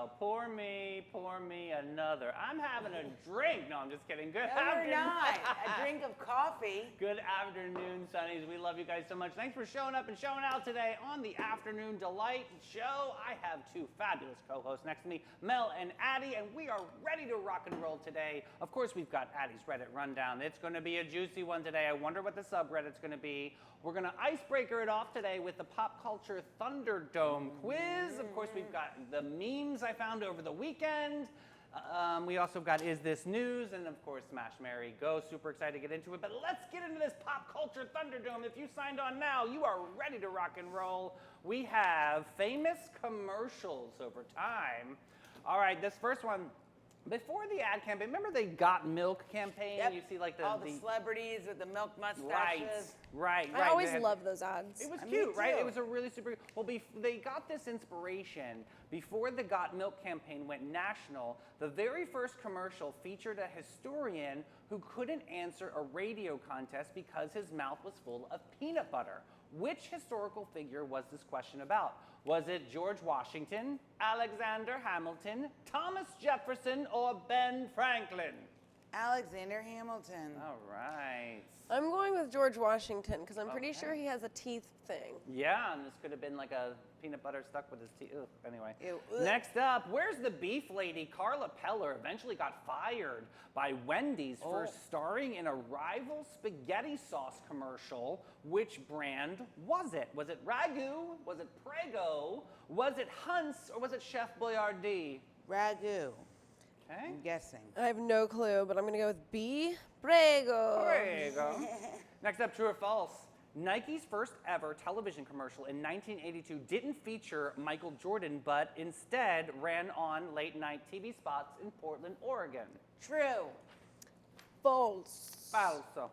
go. Pour me another. I'm having a drink. No, I'm just kidding. Good No, afternoon. you're not. A drink of coffee. Good afternoon, Sunnies. We love you guys so much. Thanks for showing up and showing out today on the Afternoon Delight Show. I have two fabulous co-hosts next to me, Mel and Addie, and we are ready to rock and roll today. Of course, we've got Addie's Reddit Rundown. It's going to be a juicy one today. I wonder what the subreddit's going to be. We're going to icebreaker it off today with the Pop Culture Thunderdome quiz. Of course, we've got the memes I found over the weekend. We also got Is This News? And of course, Smash, Marry, Go. Super excited to get into it. But let's get into this Pop Culture Thunderdome. If you signed on now, you are ready to rock and roll. We have famous commercials over time. All right, this first one. Before the ad campaign, remember the Got Milk campaign? Yep. You see like all the celebrities with the milk right, mustaches. right. I always They had- love those ads. It was Me cute, right? too. It was a really super. Well, they got this inspiration before the Got Milk campaign went national. The very first commercial featured a historian who couldn't answer a radio contest because his mouth was full of peanut butter. Which historical figure was this question about? Was it George Washington, Alexander Hamilton, Thomas Jefferson, or Ben Franklin? Alexander Hamilton. All right. I'm going with George Washington because I'm pretty sure he has a teeth thing. Yeah, and this could have been like a peanut butter stuck with his teeth. Ugh, anyway. Ew, ugh. Next up, where's the beef lady? Carla Peller eventually got fired by Wendy's for starring in a rival spaghetti sauce commercial. Which brand was it? Was it Ragu? Was it Prego? Was it Hunt's? Or was it Chef Boyardee? Ragu. Okay. I'm guessing. I have no clue, but I'm going to go with B. Prego. There you go. Next up, true or false? Nike's first ever television commercial in 1982 didn't feature Michael Jordan, but instead ran on late night TV spots in Portland, Oregon. True. False. Falso.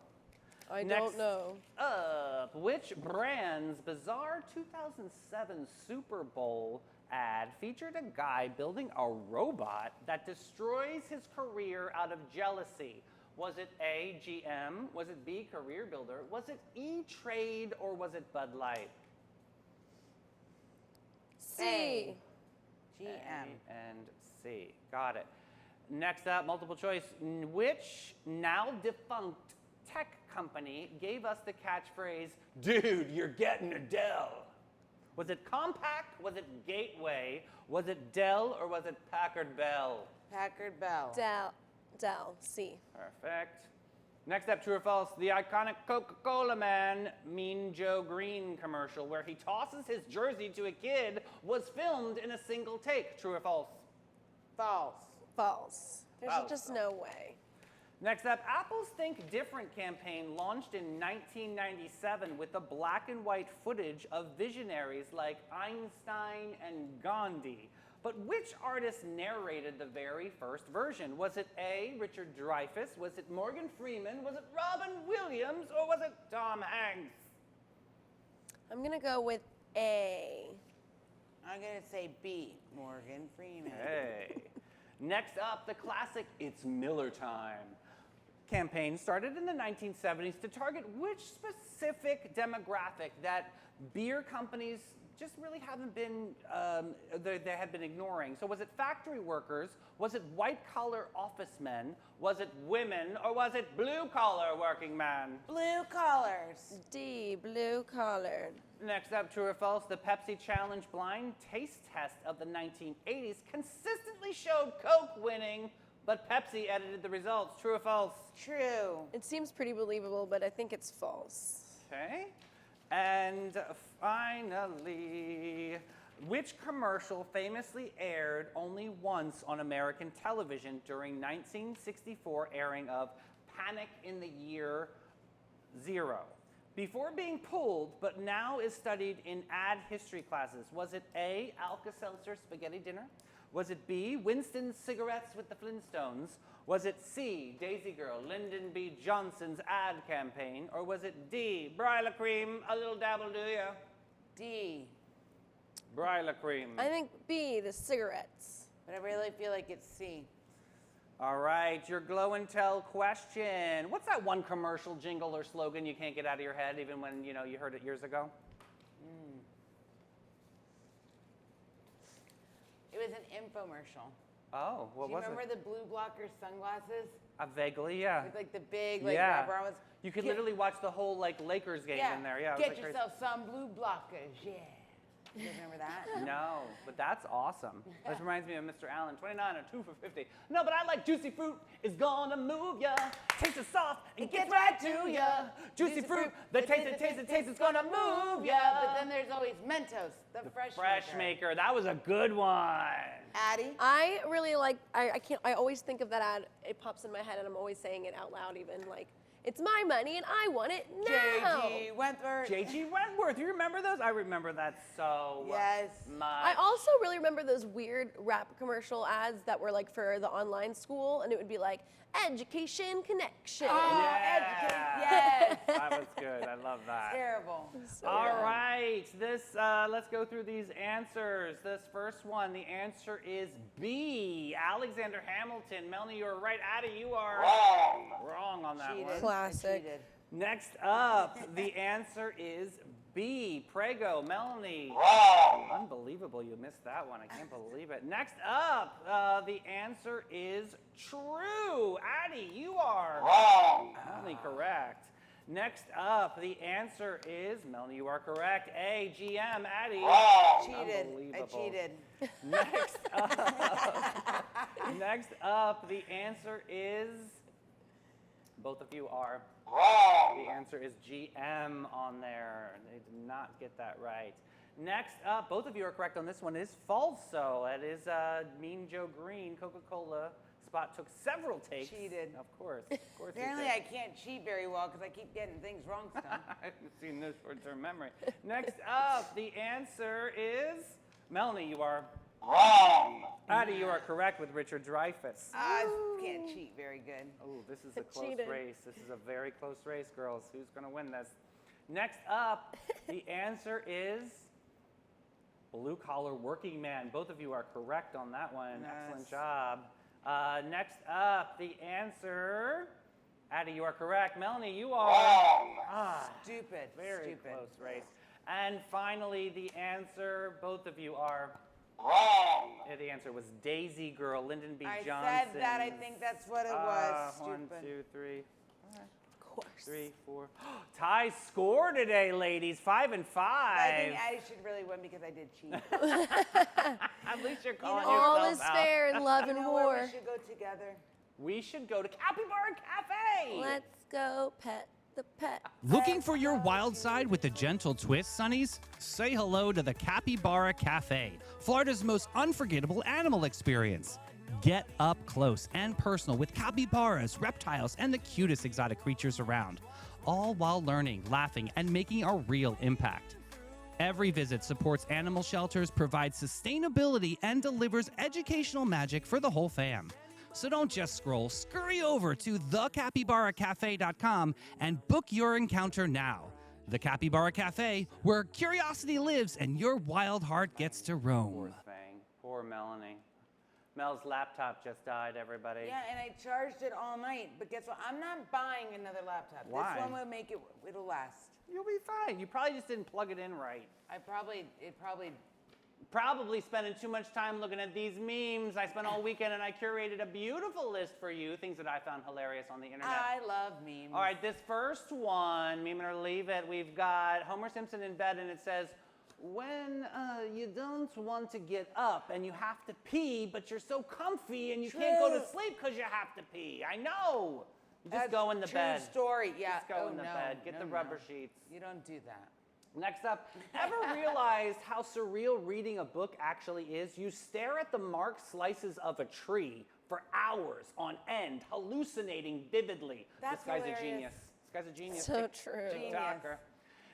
I Next don't know. up, which brand's bizarre 2007 Super Bowl ad featured a guy building a robot that destroys his career out of jealousy? Was it A, GM? Was it B, Career Builder? Was it E-Trade, or was it Bud Light? C. GM. A and C. Got it. Next up, multiple choice. Which now defunct tech company gave us the catchphrase, "Dude, you're getting a Dell"? Was it Compaq? Was it Gateway? Was it Dell, or was it Packard Bell? Packard Bell. Dell. C. Perfect. Next up, true or false? The iconic Coca-Cola Man, Mean Joe Green commercial, where he tosses his jersey to a kid, was filmed in a single take. True or false? False. False. There's False. just no way. Next up, Apple's Think Different campaign launched in 1997 with the black and white footage of visionaries like Einstein and Gandhi. But which artist narrated the very first version? Was it A, Richard Dreyfuss? Was it Morgan Freeman? Was it Robin Williams? Or was it Tom Hanks? I'm going to go with A. I'm going to say B. Morgan Freeman. Hey. Next up, the classic It's Miller Time campaign started in the 1970s to target which specific demographic that beer companies just really haven't been, they had been ignoring. So was it factory workers? Was it white-collar office men? Was it women? Or was it blue-collar working men? Blue collars. D. Blue collar. Next up, true or false, the Pepsi Challenge blind taste test of the 1980s consistently showed Coke winning, but Pepsi edited the results. True or false? True. It seems pretty believable, but I think it's false. Okay. And finally, which commercial famously aired only once on American television during 1964 airing of Panic in the Year Zero? Before being pulled, but now is studied in ad history classes. Was it A, Alka-Seltzer Spaghetti Dinner? Was it B, Winston Cigarettes with the Flintstones? Was it C, Daisy Girl, Lyndon B. Johnson's ad campaign? Or was it D, Brilacream, a little dabble do ya? D. Brilacream. I think B. The cigarettes. But I really feel like it's C. All right, your glow and tell question. What's that one commercial jingle or slogan you can't get out of your head even when you heard it years ago? It was an infomercial. Oh, what Do you was remember it? the blue blocker sunglasses Vaguely, yeah. with like the big like Yeah. rubber arms? You could Get- literally watch the whole like Lakers game in there. Yeah. it was, Get like, crazy. yourself some blue blockers. Yeah. You guys remember that? No, but that's awesome. This reminds me of Mr. Allen, 29 or 2 for 50. No, but I like juicy fruit. It's gonna move ya. Taste it soft. It gets right to ya. Juicy fruit. The taste, it's gonna move ya. Yeah, but then there's always Mentos, the fresh Maker. That was a good one. Addie? I really like. I can't. I always think of that ad. It pops in my head, and I'm always saying it out loud. Even like, it's my money, and I want it now. J.G. Wentworth. J.G. Wentworth. You remember those? I remember that so Yes. much. I also really remember those weird rap commercial ads that were like for the online school, and it would be like Education Connection. Oh, yes. That was good. I love that. Terrible. So All good. right, let's go through these answers. This first one, the answer is B. Alexander Hamilton. Melanie, you are right. Addie, you are wrong on that Cheated. one. Classic. I cheated. Next up, the answer is B. Prego. Melanie. Unbelievable, you missed that one. I can't believe it. Next up, the answer is true. Addie, you are Melanie, correct. Next up, the answer is, Melanie, you are correct. A, GM, Addie. Cheated. I Unbelievable. cheated. Next up, the answer is, both of you are. The answer is GM on there. They did not get that right. Next up, both of you are correct on this one, is falso. That is Mean Joe Green, Coca-Cola spot took several takes. Cheated. Of course he Apparently did. I can't cheat very well because I keep getting things wrong still. I haven't seen this short-term memory. Next up, the answer is Melanie. You are wrong. Addie, you are correct with Richard Dreyfuss. I can't cheat very good. Oh, this is a close Cheated. race. This is a very close race, girls. Who's going to win this? Next up, the answer is blue collar working man. Both of you are correct on that one. Nice. Excellent job. Next up, the answer. Addie, you are correct. Melanie, you are Stupid. very Stupid. close race. And finally, the answer. Both of you are. Yeah, the answer was Daisy Girl, Lyndon B. I Johnson. said that. I think that's what it was. One, Stupid. 2, 3. Of course. 3, 4. Tie score today, ladies. 5 and 5. I think Addie should really win because I did cheat. At least you're calling All yourself is out. fair in love You and know where war. we should go together? We should go to Capybara Cafe. Let's go pet the pet. Looking for your wild side with a gentle twist, Sonnies? Say hello to the Capybara Cafe, Florida's most unforgettable animal experience. Get up close and personal with capybaras, reptiles, and the cutest exotic creatures around, all while learning, laughing, and making a real impact. Every visit supports animal shelters, provides sustainability, and delivers educational magic for the whole fam. So don't just scroll, scurry over to thecapybaracafe.com and book your encounter now. The Capybara Cafe, where curiosity lives and your wild heart gets to roam. Poor thing. Poor Melanie. Mel's laptop just died, everybody. Yeah, and I charged it all night. But guess what? I'm not buying another laptop. Why? This one will make it. It'll last. You'll be fine. You probably just didn't plug it in right. Probably spending too much time looking at these memes. I spent all weekend and I curated a beautiful list for you, things that I found hilarious on the internet. I love memes. All right, this first one, meme it or leave it, we've got Homer Simpson in bed and it says, when you don't want to get up and you have to pee, but you're so comfy and you can't go to True. sleep because you have to pee. I know. You just That's go in the true bed. story. Yeah. Just go Oh, in the no, bed. Get no, the no. rubber sheets. You don't do that. Next up, ever realized how surreal reading a book actually is? You stare at the marked slices of a tree for hours on end, hallucinating vividly. That's this guy's hilarious. a genius. This guy's a genius. So true. Genius. TikToker.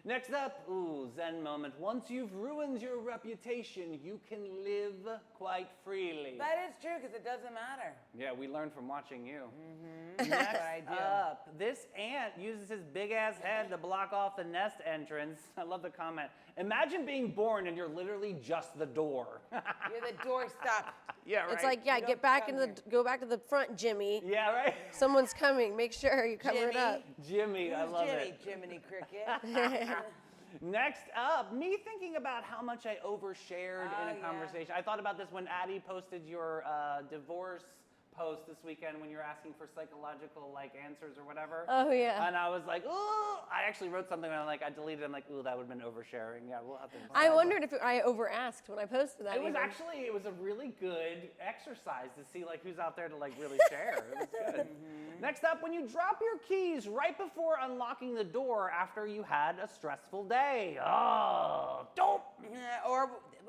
Next up, ooh, Zen moment. Once you've ruined your reputation, you can live quite freely. That is true because it doesn't matter. Yeah, we learned from watching you. That's what I do. Up, this ant uses his big ass head to block off the nest entrance. I love the comment. Imagine being born and you're literally just the door. You're the doorstop. Yeah, right. It's like, yeah, don't get back come in the, go back to the front, Jimmy. Yeah, right. Someone's coming. Make sure you cover it Jimmy. up. Jimmy, I Who's love Jimmy? it. Jiminy Cricket. Next up, me thinking about how much I overshared Oh, in a yeah. conversation. I thought about this when Addie posted your divorce post this weekend when you were asking for psychological answers or whatever. Oh, yeah. And I was like, ooh, I actually wrote something and I deleted it. I'm like, ooh, that would have been oversharing. Yeah, we'll have to. I wondered if I over-asked when I posted that. It was even. actually, it was a really good exercise to see who's out there to really share. It was good. Next up, when you drop your keys right before unlocking the door after you had a stressful day. Oh, dope.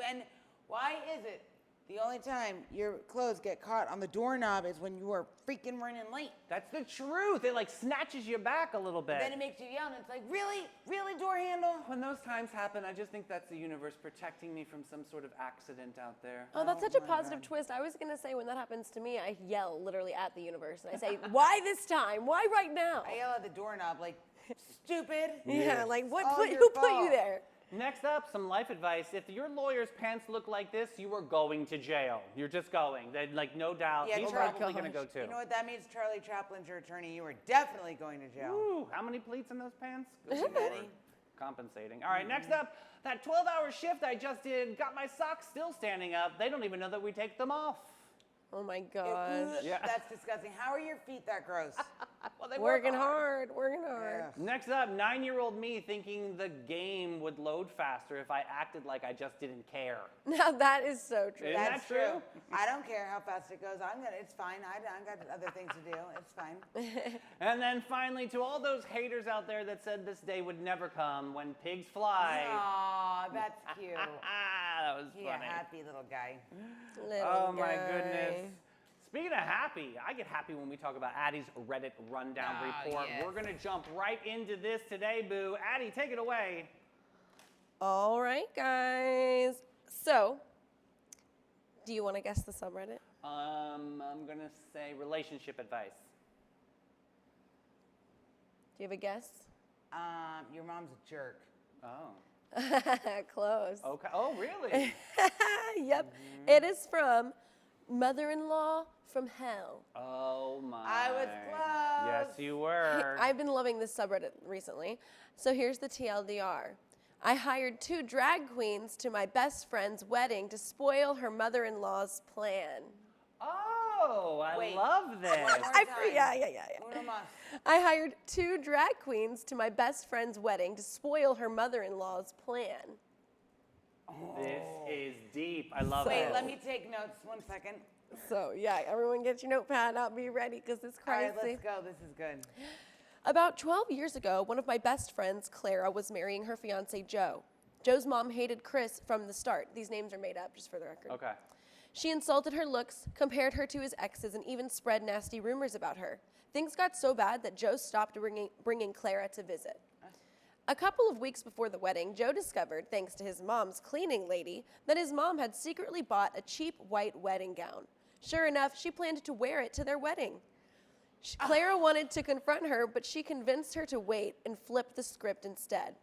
And why is it the only time your clothes get caught on the doorknob is when you are freaking running late? That's the truth. It snatches you back a little bit. Then it makes you yell, and it's like, really? Really, door handle? When those times happen, I just think that's the universe protecting me from some sort of accident out there. Oh, that's such a positive twist. I was going to say when that happens to me, I yell literally at the universe. And I say, why this time? Why right now? I yell at the doorknob like, stupid. Yeah, like what? All your Who put you fault. there? Next up, some life advice. If your lawyer's pants look like this, you are going to jail. You're just going. No doubt. Yeah, He's Charlie- probably going to go too. You know what that means? Charlie Chaplin's your attorney. You are definitely going to jail. Ooh, how many pleats in those pants? Good Too Lord. many. Compensating. All right, next up, that 12-hour shift I just did got my socks still standing up. They don't even know that we take them off. Oh my Ugh, gosh. Yeah. That's disgusting. How are your feet that gross? Well, they Working hard, working hard. Ugh. Next up, 9-year-old me thinking the game would load faster if I acted like I just didn't care. Now that is so true. Isn't That's that true? I don't care how fast it goes. It's fine. I got other things to do. It's fine. And then finally, to all those haters out there that said this day would never come, when pigs fly. Aw, that's cute. That was Yeah, funny. happy little guy. Little Oh my guy. goodness. Speaking of happy, I get happy when we talk about Addie's Reddit rundown Ah, report. yes. We're going to jump right into this today, Boo. Addie, take it away. All right, guys. So, do you want to guess the subreddit? I'm going to say relationship advice. Do you have a guess? Your mom's a jerk. Oh. Close. Okay. Oh, really? Yep. It is from Mother-in-Law from Hell. Oh, my. I was close. Yes, you were. I've been loving this subreddit recently. So here's the TLDR. I hired 2 drag queens to my best friend's wedding to spoil her mother-in-law's plan. Oh, I Wait. love this. Yeah. Uno mas. I hired 2 drag queens to my best friend's wedding to spoil her mother-in-law's plan. This is deep. I love Wait, it. let me take notes 1 second. So yeah, everyone get your notepad out, be ready, because it's All crazy. right, let's go. This is good. About 12 years ago, one of my best friends, Clara, was marrying her fiance, Joe. Joe's mom hated Chris from the start. These names are made up, just for the record. Okay. She insulted her looks, compared her to his exes, and even spread nasty rumors about her. Things got so bad that Joe stopped bringing Clara to visit. A couple of weeks before the wedding, Joe discovered, thanks to his mom's cleaning lady, that his mom had secretly bought a cheap white wedding gown. Sure enough, she planned to wear it to their wedding. Clara wanted to confront her, but she convinced her to wait and flip the script instead.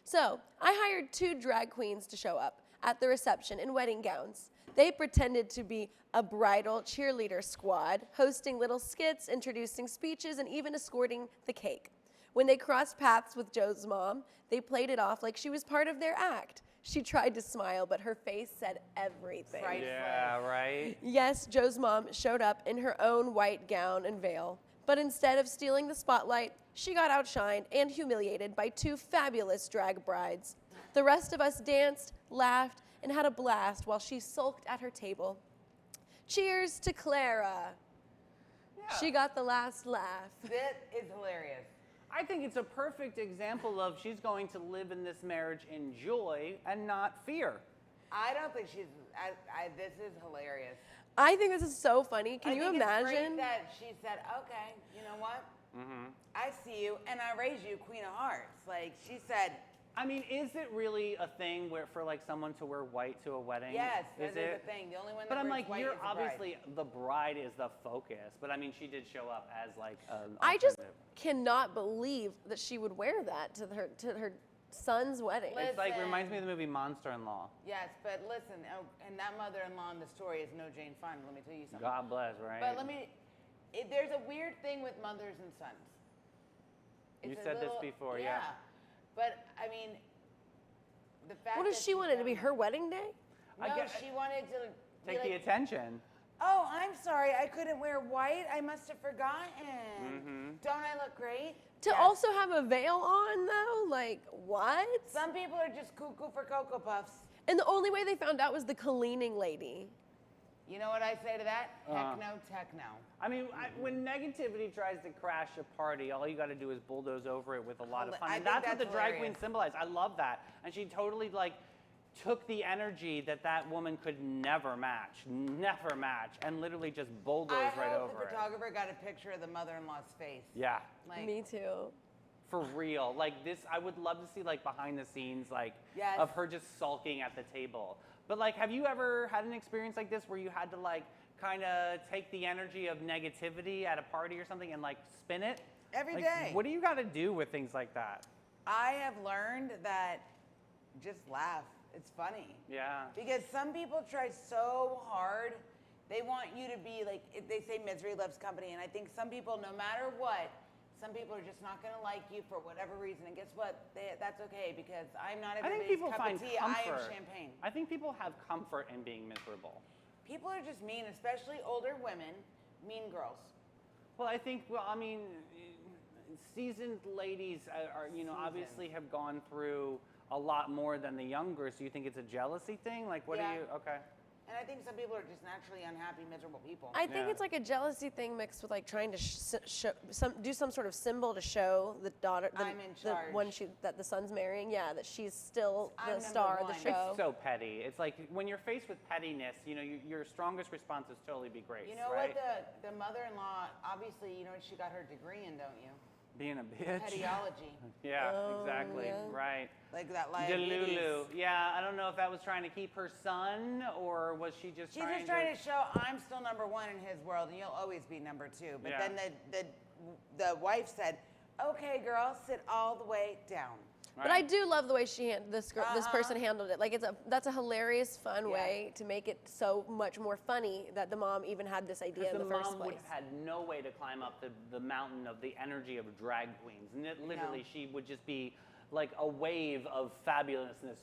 So, I hired 2 drag queens to show up at the reception in wedding gowns. They pretended to be a bridal cheerleader squad, hosting little skits, introducing speeches, and even escorting the cake. When they crossed paths with Joe's mom, they played it off like she was part of their act. She tried to smile, but her face said everything. Right. Yeah, right? Yes, Joe's mom showed up in her own white gown and veil, but instead of stealing the spotlight, she got outshined and humiliated by 2 fabulous drag brides. The rest of us danced, laughed, and had a blast while she sulked at her table. Cheers to Clara. She got the last laugh. That is hilarious. I think it's a perfect example of she's going to live in this marriage in joy and not fear. I don't think she's. This is hilarious. I think this is so funny. Can I you think It's imagine? great that she said, "Okay, you know what? I see you, and I raise you Queen of Hearts." Like she said, I mean, is it really a thing for someone to wear white to a wedding? "Yes, is that is it? the thing. The only one that But I'm wears like, white you're is the bride." obviously the bride is the focus. But I mean, she did show up as an I just alternative. cannot believe that she would wear that to her son's wedding. It's Listen. reminds me of the movie Monster-in-Law. Yes, but listen, and that mother-in-law in the story is no Jane Fonda. Let me tell you something. God bless, right? But there's a weird thing with mothers and sons. You It's a said this little- before, yeah. But I mean, the fact What that does she want it to be her wedding day? No, I guess- she wanted to be Take the like, attention. oh, I'm sorry, I couldn't wear white. I must have forgotten. Mm-hmm. Don't I look great? To Yes. also have a veil on though, like what? Some people are just cuckoo for Cocoa Puffs. And the only way they found out was the cleaning lady. You know what I say to that? Uh. Heck no, tech no. I mean, when negativity tries to crash a party, all you got to do is bulldoze over it with a lot of fun. I And think that's what the that's drag queen hilarious. symbolized. I love that. And she totally like took the energy that woman could never match, and literally just bulldozed I right hope over the it. photographer got a picture of the mother-in-law's face. Yeah. Like, Me too. For real. Like this, I would love to see like behind the scenes, like Yes. of her just sulking at the table. But like, have you ever had an experience like this where you had to like kind of take the energy of negativity at a party or something and like spin it? Every Like, day. What do you got to do with things like that? I have learned that just laugh. It's funny. Yeah. Because some people try so hard. They want you to be like, they say misery loves company. And I think some people, no matter what, some people are just not going to like you for whatever reason. And guess what? That's okay because I'm not I think everybody's people cup find of tea. comfort. I am champagne. I think people have comfort in being miserable. People are just mean, especially older women, mean girls. Well, I think, well, I mean, seasoned ladies are obviously have gone through a lot more than the younger. So you think it's a jealousy thing? Like, what Yeah. do you, okay. And I think some people are just naturally unhappy, miserable people. I think Yeah. it's like a jealousy thing mixed with like trying to do some sort of symbol to show the daughter, I'm in the one charge. that the son's marrying, yeah, that she's still I'm the number star of the one. show. It's so petty. It's like when you're faced with pettiness, your strongest response is totally be grace, You know right? what? The mother-in-law, obviously, you know what she got her degree in, don't you? Being a bitch. Pettyology. Yeah, Oh, exactly. yeah. Right. Like that liabilities. Delulu. Yeah, I don't know if that was trying to keep her son or was she just She's trying just trying to show I'm still number one in his world and you'll always be number two. But Yeah. then the wife said, okay, girl, sit all the way down. But I do love the way this person Uh-huh. handled it. Like that's a hilarious, fun Yeah. way to make it so much more funny that the mom even had this idea Because in the the first mom would place. have had no way to climb up the mountain of the energy of drag queens. And it literally, she would just be like a wave of fabulousness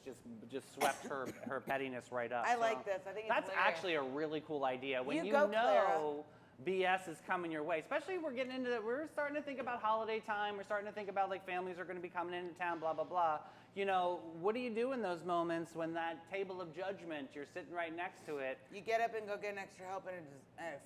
just swept her pettiness right up. I So like this. I think it's that's hilarious. actually a really cool idea. When You you go, know Clara. BS is coming your way, especially we're getting into we're starting to think about holiday time. We're starting to think about like families are going to be coming into town, blah, blah, blah. What do you do in those moments when that table of judgment, you're sitting right next to it? You get up and go get an extra help and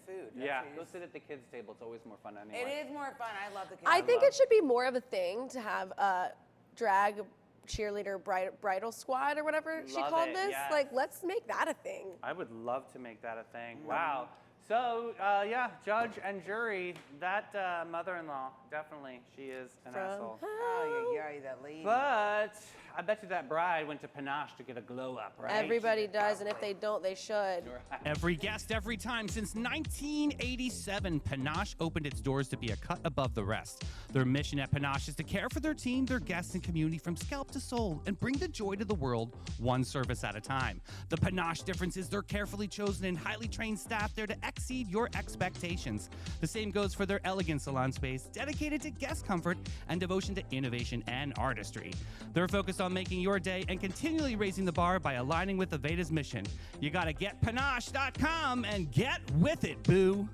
food. That's Yeah, what you go just- sit at the kids' table. It's always more fun anyway. It is more fun. I love the kids. I think love- it should be more of a thing to have a drag cheerleader bridal squad or whatever she Love called it, this. yes. Like, let's make that a thing. I would love to make that a thing. Wow. So, yeah, judge and jury, that mother-in-law, definitely, she is an asshole. Oh, yeah, that lady. But I bet you that bride went to Panache to get a glow up, right? Everybody does, and if they don't, they should. Every guest, every time. Since 1987, Panache opened its doors to be a cut above the rest. Their mission at Panache is to care for their team, their guests, and community from scalp to soul and bring the joy to the world one service at a time. The Panache difference is their carefully chosen and highly trained staff there to exceed your expectations. The same goes for their elegant salon space, dedicated to guest comfort and devotion to innovation and artistry. They're focused on making your day and continually raising the bar by aligning with Aveda's mission. You gotta get panache.com and get with it, boo.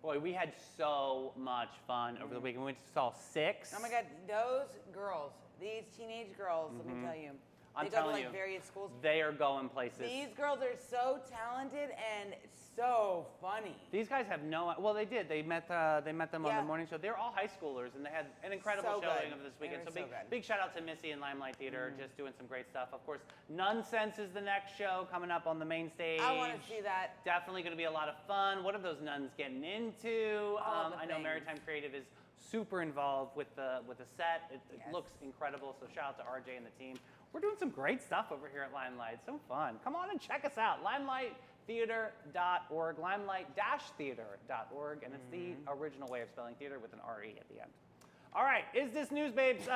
Boy, we had so much fun over the weekend. We saw 6. Oh my God, those girls, these teenage girls, let me tell you, I'm they go to telling like you, various schools. They are going places. These girls are so talented and so funny. These guys have no. Well, they did. They met them on Yeah. the morning show. They're all high schoolers, and they had an incredible So showing good. over this They weekend. were So so good. big shout out to Missy and Limelight Theater, just doing some great stuff. Of course, Nonsense is the next show coming up on the main stage. I want to see that. Definitely going to be a lot of fun. What are those nuns getting into? All the I know things. Maritime Creative is super involved with the set. It Yes. looks incredible. So shout out to RJ and the team. We're doing some great stuff over here at Limelight. So fun. Come on and check us out. LimelightTheater.org. Limelight-theater.org. And it's the original way of spelling theater with an R-E at the end. All right, is this news, babes?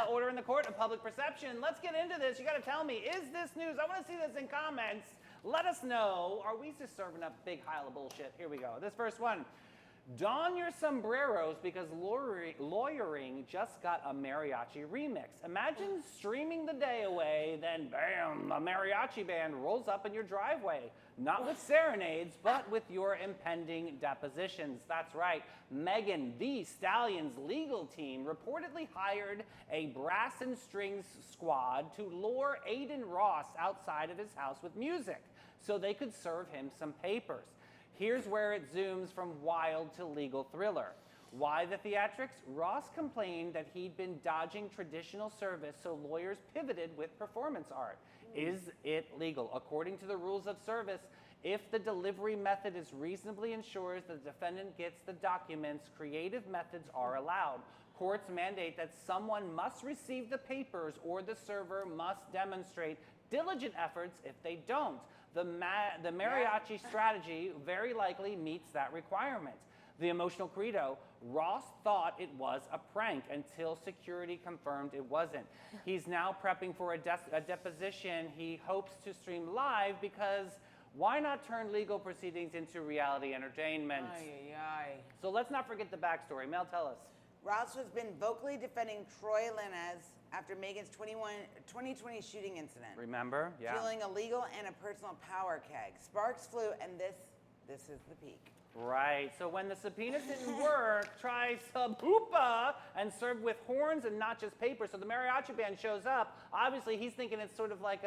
Order in the court of public perception. Let's get into this. You got to tell me, is this news? I want to see this in comments. Let us know. Are we just serving up big pile of bullshit? Here we go. This first one. Don your sombreros because lawyering just got a mariachi remix. Imagine streaming the day away, then bam, a mariachi band rolls up in your driveway. Not with serenades, but with your impending depositions. That's right. Megan Thee Stallion's legal team reportedly hired a brass and strings squad to lure Aiden Ross outside of his house with music so they could serve him some papers. Here's where it zooms from wild to legal thriller. Why the theatrics? Ross complained that he'd been dodging traditional service, so lawyers pivoted with performance art. Is it legal? According to the rules of service, if the delivery method is reasonably ensures the defendant gets the documents, creative methods are allowed. Courts mandate that someone must receive the papers or the server must demonstrate diligent efforts if they don't. The mariachi strategy very likely meets that requirement. The emotional credo, Ross thought it was a prank until security confirmed it wasn't. He's now prepping for a deposition he hopes to stream live because why not turn legal proceedings into reality entertainment? Ay, ay, ay. So let's not forget the backstory. Mel, tell us. Ross has been vocally defending Troy Linez after Megan's 2020 shooting incident. Remember? Yeah. Feeling illegal and a personal power keg. Sparks flew, and this is the peak. Right. So when the subpoenas didn't work, try sub hoopa and served with horns and not just paper. So the mariachi band shows up. Obviously, he's thinking it's sort of like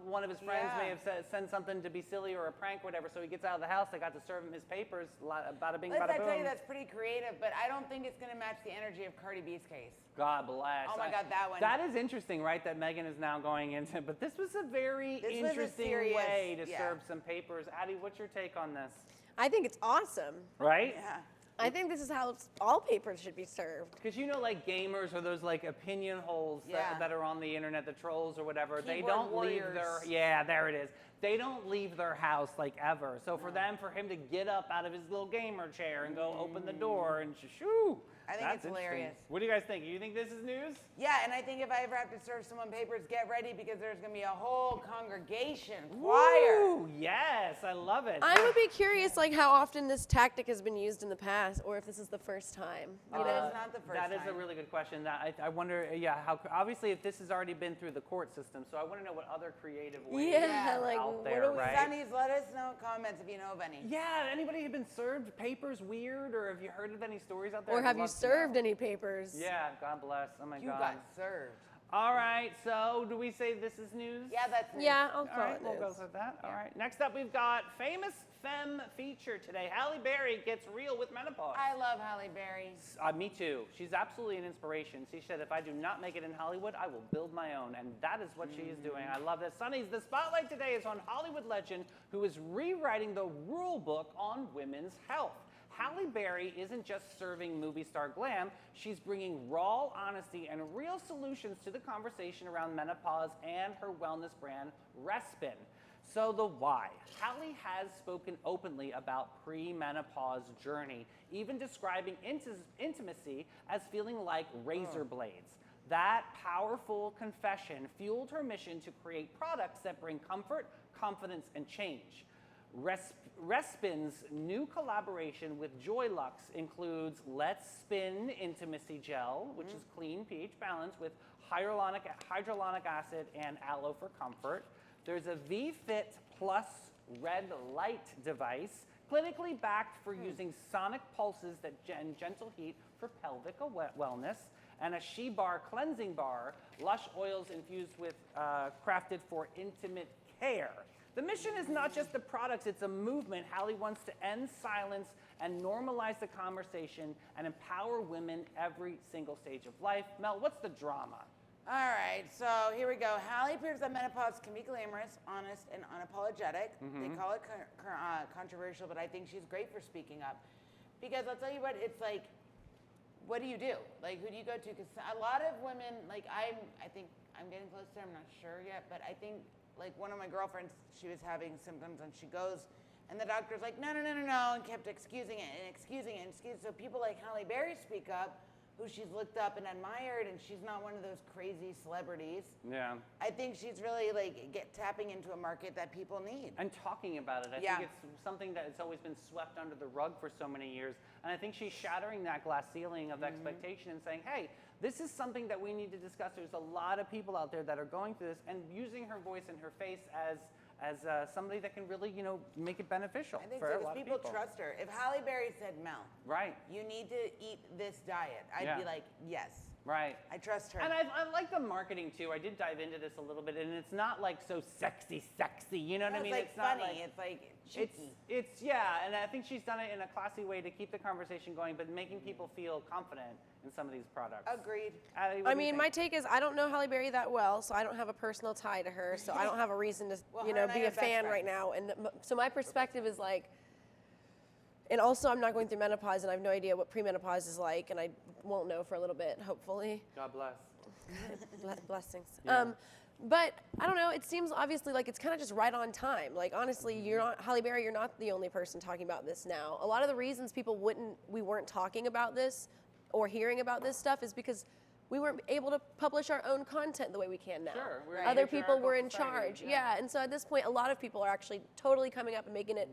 one of his friends may have sent something to be silly or a prank or whatever. So he gets out of the house. They got to serve him his papers. Bada bing, bada I boom. tell you, that's pretty creative, but I don't think it's going to match the energy of Cardi B's case. God bless. Oh my God, that one. That is interesting, right? That Megan is now going into. But this was a very interesting way to serve some papers. Addie, what's your take on this? I think it's awesome. Right? Yeah. I think this is how all papers should be served. Because you know, like gamers or those like opinion holes that are on the internet, the trolls or whatever, they Keyboard don't warriors. leave their, yeah, there it is. They don't leave their house like ever. So for him to get up out of his little gamer chair and go open the door and shoo. I think that's it's interesting. hilarious. What do you guys think? You think this is news? Yeah, and I think if I ever have to serve someone papers, get ready because there's going to be a whole congregation, choir. Ooh, yes, I love it. I would be curious, like how often this tactic has been used in the past, or if this is the first time. You know? It's not the first That is time. a really good question. I wonder, how obviously if this has already been through the court system, so I want to know what other creative ways Yeah, are like, out what there, do we- right? Sonnies, let us know in comments if you know of any. Yeah, anybody have been served papers weird, or have you heard of any stories out there? Or I'd have you love to served know. any papers? Yeah, God bless. Oh my You God. got served. All right, so do we say this is news? Yeah, that's news. Yeah, I'll All call right, it we'll go news. with that. All right. Next up, we've got famous femme feature today. Halle Berry gets real with menopause. I love Halle Berry. Me too. She's absolutely an inspiration. She said, if I do not make it in Hollywood, I will build my own. And that is what she is doing. I love this. Sonnies, the spotlight today is on Hollywood legend who is rewriting the rule book on women's health. Halle Berry isn't just serving movie star glam, she's bringing raw honesty and real solutions to the conversation around menopause and her wellness brand, Respin. So the why. Halle has spoken openly about pre-menopause journey, even describing intimacy as feeling like razor blades. That powerful confession fueled her mission to create products that bring comfort, confidence, and change. Respin's new collaboration with Joylux includes Let's Spin Intimacy Gel, which is clean pH balance with hyaluronic acid and aloe for comfort. There's a V-Fit Plus red light device, clinically backed for using sonic pulses that gentle heat for pelvic wellness, and a She-Bar cleansing bar, lush oils infused with, crafted for intimate care. The mission is not just the products, it's a movement. Halle wants to end silence and normalize the conversation and empower women every single stage of life. Mel, what's the drama? All right, so here we go. Halle proves that menopause can be glamorous, honest, and unapologetic. They call it controversial, but I think she's great for speaking up. Because I'll tell you what, it's like, what do you do? Like, who do you go to? Because a lot of women, like I think I'm getting close to her, I'm not sure yet, but I think like one of my girlfriends, she was having symptoms and she goes, and the doctor's like, no, and kept excusing it. So people like Halle Berry speak up, who she's looked up and admired, and she's not one of those crazy celebrities. Yeah. I think she's really like tapping into a market that people need. And talking about it. I Yeah. think it's something that has always been swept under the rug for so many years. And I think she's shattering that glass ceiling of expectation and saying, hey, this is something that we need to discuss. There's a lot of people out there that are going through this, and using her voice and her face as somebody that can really, make it beneficial I think for so, a because lot of people people. trust her. If Halle Berry said, Mel, Right, you need to eat this diet, I'd Yeah. be like, yes. right. I trust her. And I like the marketing too. I did dive into this a little bit, and it's not like so sexy, you know what I it's mean? like It's not funny. like, It's like it's cheeky. yeah, and I think she's done it in a classy way to keep the conversation going, but making people feel confident in some of these products. Agreed. Addie, what I do you mean, think? my take is I don't know Halle Berry that well, so I don't have a personal tie to her, so I don't have a reason to, Well, her and I be are a best fan right friends. now. And so my perspective is like, and also I'm not going through menopause, and I have no idea what premenopause is like, and I won't know for a little bit, hopefully. God bless. Blessings. Yeah. But I don't know. It seems obviously like it's kind of just right on time. Like honestly, you're not Halle Berry. You're not the only person talking about this now. A lot of the reasons we weren't talking about this or hearing about this stuff is because we weren't able to publish our own content the way we can now. Sure, we're in Other people patriarchal were in society, charge. yeah. Yeah, and so at this point, a lot of people are actually totally coming up and making it,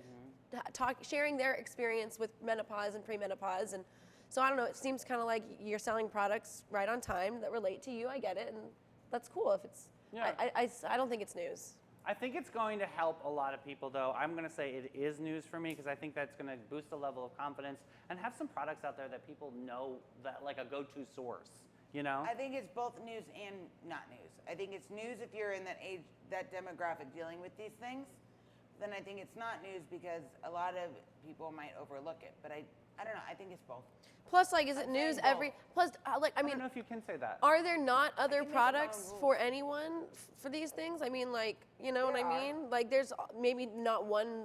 sharing their experience with menopause and premenopause, and so I don't know. It seems kind of like you're selling products right on time that relate to you. I get it, and that's cool if it's. Yeah. I don't think it's news. I think it's going to help a lot of people, though. I'm going to say it is news for me because I think that's going to boost the level of confidence and have some products out there that people know that like a go-to source. I think it's both news and not news. I think it's news if you're in that age, that demographic dealing with these things. Then I think it's not news because a lot of people might overlook it. But I don't know. I think it's both. Plus, like, is it I'm news saying every? both. Plus, like, I I mean, don't know if you can say that. are there not other can make up my own products rules. for anyone for these things? I mean, like, you know what I There are. mean? Like, there's maybe not one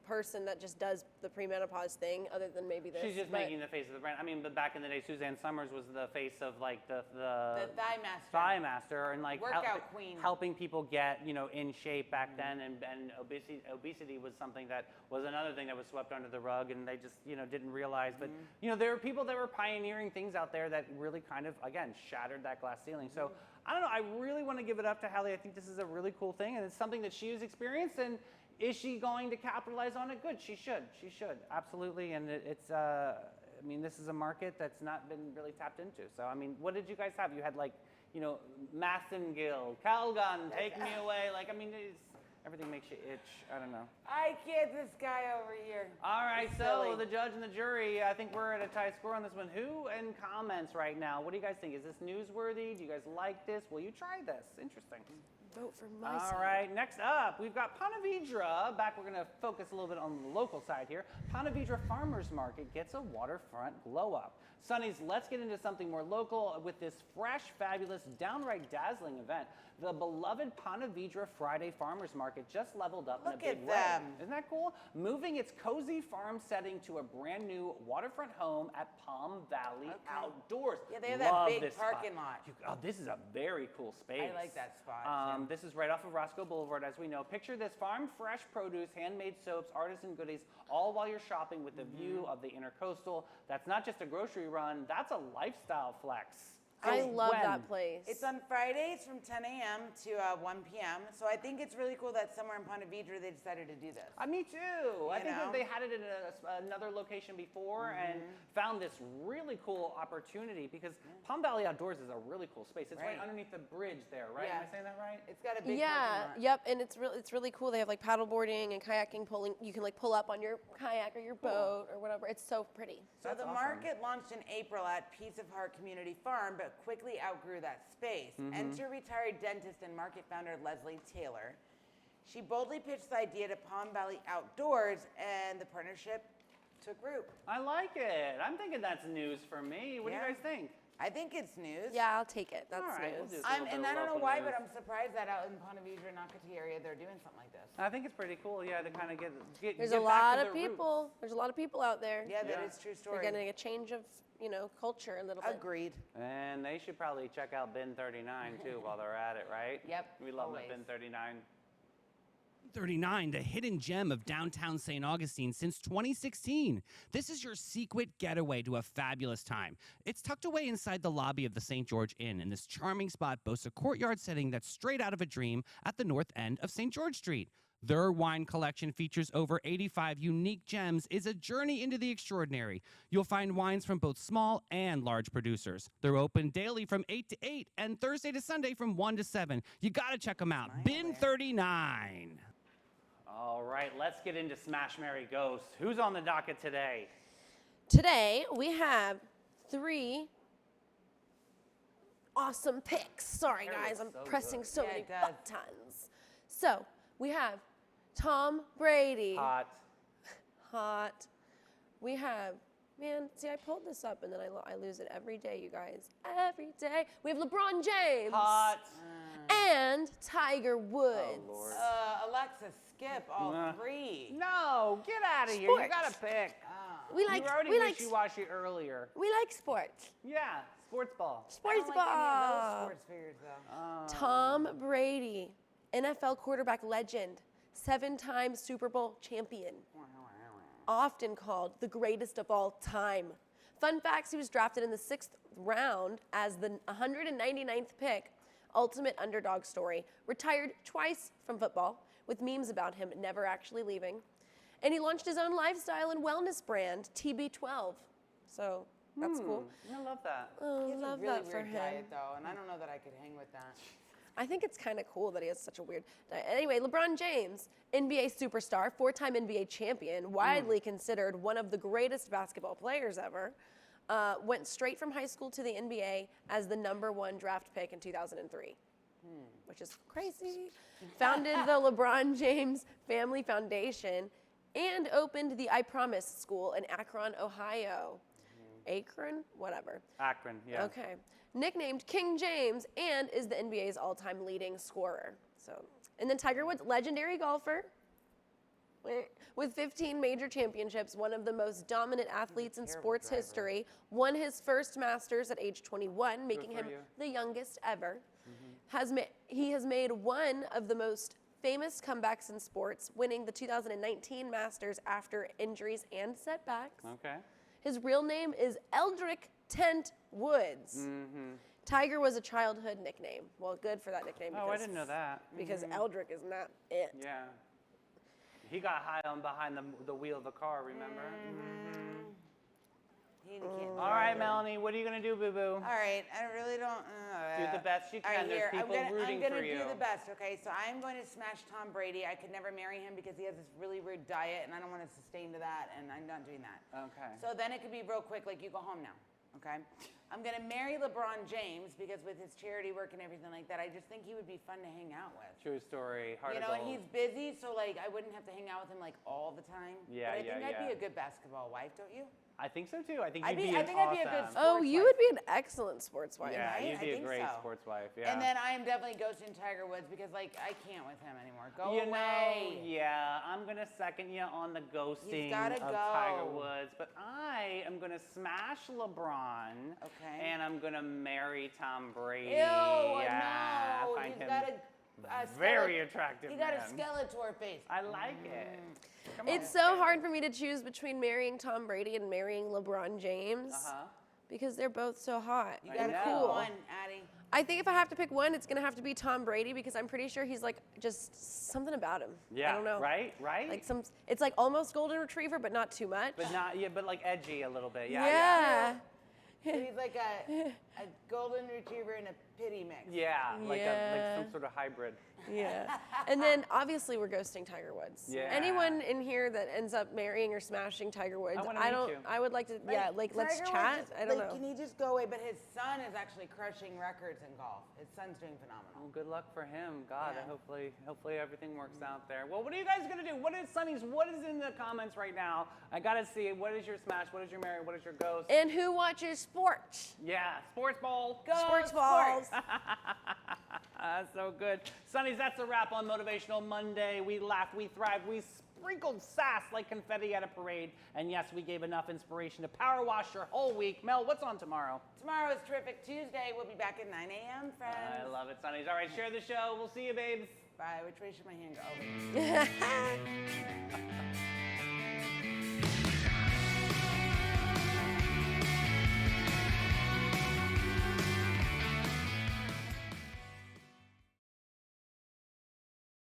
person that just does the premenopause thing, other than maybe this. She's just but- making the face of the brand. I mean, but back in the day, Suzanne Summers was the face of like the The Thigh Master. Thigh Master and like Workout queen. helping people get in shape back then, and obesity was something that was another thing that was swept under the rug, and they just didn't realize. But there were people that were pioneering things out there that really kind of again shattered that glass ceiling. So I don't know. I really want to give it up to Halle. I think this is a really cool thing, and it's something that she has experienced. And is she going to capitalize on it? Good. She should. She should absolutely. And it's. I mean, this is a market that's not been really tapped into. So I mean, what did you guys have? You had like, Massengill, Calgon, Take Me Away. Like, I mean, everything makes you itch. I don't know. I can't. This guy over here. All right, He's so silly. the judge and the jury, I think we're at a tie score on this one. Who in comments right now? What do you guys think? Is this newsworthy? Do you guys like this? Will you try this? Interesting. Vote for my All side. right, next up, we've got Ponte Vedra. Back, we're going to focus a little bit on the local side here. Ponte Vedra Farmers Market gets a waterfront glow up. Sonny's, let's get into something more local with this fresh, fabulous, downright dazzling event. The beloved Ponte Vedra Friday Farmers Market just leveled up in a Look big at way. them. Isn't that cool? Moving its cozy farm setting to a brand new waterfront home at Palm Valley Outdoors. Yeah, they have that Love big this spot. parking lot. This is a very cool space. I like that spot, too. This is right off of Roscoe Boulevard, as we know. Picture this: farm fresh produce, handmade soaps, artisan goodies, all while you're shopping with the view of the Intercoastal. That's not just a grocery run; that's a lifestyle flex. I Since love when? that place. It's on Fridays from 10 a.m. to 1 p.m. So I think it's really cool that somewhere in Ponte Vedra they decided to do this. Me too. I think that know? they had it in another location before and found this really cool opportunity because Palm Valley Outdoors is a really cool space. It's right Right. underneath the bridge there, right? Am Yeah. I saying that right? It's got a big Yeah, parking lot. yep, and it's really cool. They have like paddleboarding and kayaking, pulling. You can like pull up on your kayak or your boat or whatever. It's so pretty. So That's the awesome. market launched in April at Piece of Heart Community Farm, but quickly outgrew that space. Enter retired dentist and market founder Leslie Taylor. She boldly pitched the idea to Palm Valley Outdoors, and the partnership took root. I like it. I'm thinking that's news for me. What do Yeah. you guys think? I think it's news. Yeah, I'll take it. That's All right, we'll news. do a little bit And of I don't know local why, news. but I'm surprised that out in Ponte Vedra, Nocatee area, they're doing something like this. I think it's pretty cool, yeah, to kind of get There's get a back lot to of their people. roots. There's a lot of people out there. Yeah, that Yeah. is true They're story. getting a change of culture a little bit. Agreed. And they should probably check out Bin 39 too while they're at it, right? Yep, We love always. the Bin 39. 39, the hidden gem of downtown St. Augustine since 2016. This is your Sequit getaway to a fabulous time. It's tucked away inside the lobby of the St. George Inn, and this charming spot boasts a courtyard setting that's straight out of a dream at the north end of St. George Street. Their wine collection features over 85 unique gems, is a journey into the extraordinary. You'll find wines from both small and large producers. They're open daily from 8 to 8 and Thursday to Sunday from 1 to 7. You gotta check them out. Bin 39. All right, let's get into Smash, Marry, Ghost. Who's on the docket today? Today, we have 3 awesome picks. Sorry, Hair guys, I'm looks so pressing good. so Yeah, many it does. buttons. So, we have Tom Brady. Hot. Hot. We have, man, see, I pulled this up and then I lose it every day, you guys. Every day. We have LeBron James. Hot. And Tiger Woods. Oh, Lord. Alexa, skip all Nah. 3. No, get out of here. You Sports. gotta pick. We like, you were already we like, wishy-washy earlier. we like sports. Yeah, sports ball. I Sports don't like any of those ball. sports figures, though. Tom Brady, NFL quarterback legend, 7-time Super Bowl champion, often called the greatest of all time. Fun facts, he was drafted in the 6th round as the 199th pick. Ultimate underdog story. Retired twice from football, with memes about him never actually leaving. And he launched his own lifestyle and wellness brand, TB12. So that's cool. I love that. Oh, He has love a really that for weird him. diet, though, and I don't know that I could hang with that. I think it's kind of cool that he has such a weird diet. Anyway, LeBron James, NBA superstar, 4-time NBA champion, widely considered one of the greatest basketball players ever, went straight from high school to the NBA as the #1 draft pick in 2003, which is crazy. Founded the LeBron James Family Foundation and opened the I Promise School in Akron, Ohio. Akron? Whatever. Akron, yeah. Okay. Nicknamed King James and is the NBA's all-time leading scorer. So, and then Tiger Woods, legendary golfer with 15 major championships, one of the most dominant athletes in terrible sports driver. history, won his first Masters at age 21, making for him you. the youngest ever. He has made one of the most famous comebacks in sports, winning the 2019 Masters after injuries and setbacks. Okay. His real name is Eldrick Tent Woods. Tiger was a childhood nickname. Well, good for that nickname. Oh, I didn't know that. Because Eldrick is not it. Yeah. He got high on behind the wheel of the car, remember? He can't All right, Melanie, what are you going to do, boo-boo? All right, I really don't. Do the best you All right, can. There's here, people rooting I'm for gonna you. do the best, okay? So I'm going to smash Tom Brady. I could never marry him because he has this really weird diet, and I don't want to sustain to that, and I'm not doing that. Okay. So then it could be real quick, like you go home now, okay? I'm gonna marry LeBron James because with his charity work and everything like that, I just think he would be fun to hang out with. True story. Heart You of know, and gold. he's busy, so like I wouldn't have to hang out with him like all the time. Yeah, but I think I'd yeah. be a good basketball wife, don't you? I think so too. I think I'd you'd be- be I an think I'd be a good awesome. Oh, sports you wife. would be an excellent sports wife. Yeah, right? you'd I be a think great so. sports wife. Yeah. And then I am definitely ghosting Tiger Woods because like I can't with him anymore. Go you away. know, yeah, I'm gonna second you on the ghosting gotta of Tiger go. Woods, but I am gonna smash LeBron. Okay. And I'm gonna marry Tom Brady. Ew, yeah, no. I find He's him got a very attractive. He got a man. Skeletor face. I like it. Come It's on. so hard for me to choose between marrying Tom Brady and marrying LeBron James because they're both so hot You I gotta know. pick cool. one, Addie. I think if I have to pick one, it's gonna have to be Tom Brady because I'm pretty sure he's like just something about him. Yeah. I don't know. Right. Like it's like almost golden retriever, but not too much. But not. Yeah. But like edgy a little bit. Yeah. yeah. So he's like a golden retriever and a pity mix. Yeah. Like Yeah. some sort of hybrid. Yeah. And then obviously we're ghosting Tiger Woods. Yeah. Anyone in here that ends up marrying or smashing Tiger Woods, wanna I meet don't you. I would like to let's Tiger chat. Woods is- I don't like, know. Can he just go away? But his son is actually crushing records in golf. His son's doing phenomenal. Well, good luck for him. God, Yeah. hopefully everything works out there. Well, what are you guys gonna do? What is Sonny's? What is in the comments right now? I gotta see. What is your smash? What is your marry? What is your ghost? And who watches sports? Yeah, sports ball. Go Sports sports. balls. That's so good. Sonny's, that's a wrap on Motivational Monday. We laughed, we thrived, we sprinkled sass like confetti at a parade. And yes, we gave enough inspiration to power wash your whole week. Mel, what's on tomorrow? Tomorrow is Terrific Tuesday. We'll be back at 9 a.m., friends. I love it, Sonny's. All right, share the show. We'll see you, babes. Bye. Which way should my hand go? Over.